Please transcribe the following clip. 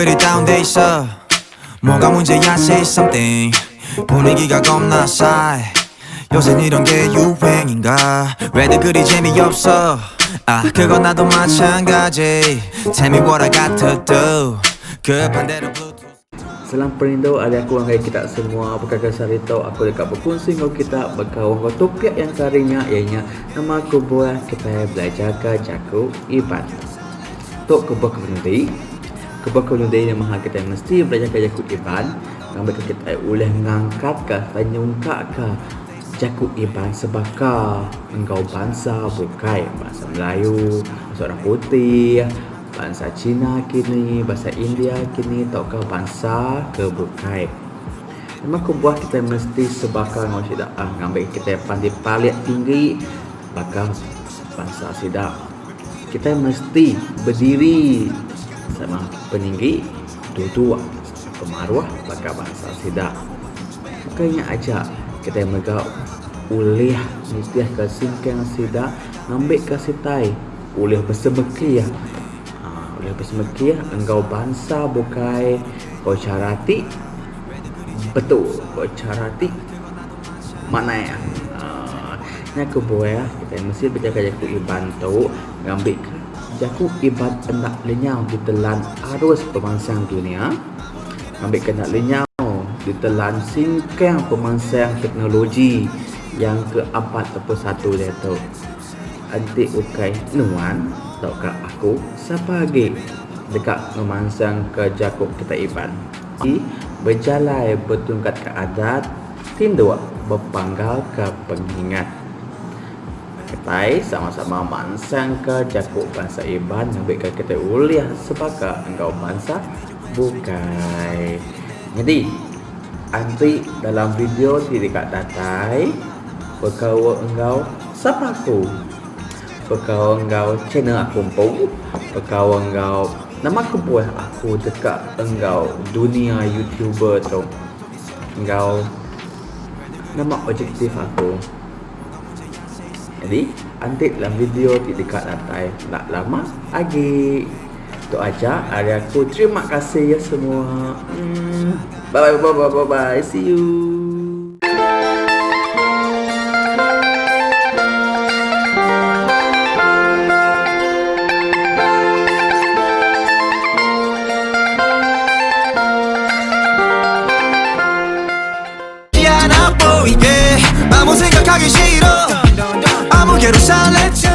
그리 다운돼 있어 뭐가 문제야 say something 분위기가 겁나 싸해 요샌 이런 게 유행인가 왜들 그리 재미없어 아 그건 나도 마찬가지 Tell me what I got to do 그 반대로 Bluetooth Salam perindu ada aku orang kita semua berkata sarito aku dekat berkongsi dengan kita berkawan topik yang karinya ianya nama aku buat kita belajar ke jaku iban. Tok kebak kemudian yang mahal kita mesti belajar ke jaku iban ngambil kita boleh ngangkat ke tanyungka ke jaku iban sebaka engkau bangsa bukai bahasa Melayu, bahasa orang putih, bahasa Cina kini, bahasa India kini, ataukah bangsa kebukai. Memang kebuah kita mesti sebakar dengan sidak ngambil kita pandai paling tinggi bakal bangsa sidak. Kita mesti berdiri sama peninggi dua-dua pemarwah bakal bangsa sidak. Bukannya aja kita megak ulih mesti kasingkan sidak ngambil kasih tai ulih bersemekia oleh bersemekia engkau bangsa bukai kau carati betul kau carati mana ya nya aku buaya kita mesti berjaga jaku iban tu ngambil jaku iban hendak lenyau ditelan arus pemangsang dunia ngambil kena lenyau ditelan singkang pemangsang teknologi yang ke-41 dia tu adik ukai nuan ataukah aku siapa lagi dekat memansang ke jakuk kita iban berjalan bertungkat ke adat tindak berpanggal ke pengingat kita sama-sama mansang ke jakuk bangsa iban ambil kita uliah sebagai engkau bangsa bukai. Jadi nanti dalam video di dekat datai berkawan engkau siapa aku berkawan engkau channel aku pun berkawan engkau nama aku buat aku dekat engkau dunia YouTuber tu engkau nama objektif aku. Jadi nanti dalam video di dekat datai tak lama lagi tu aja hari aku. Terima kasih ya semua. Bye, see you. 아무 생각하기 싫어 아무개로 살랬지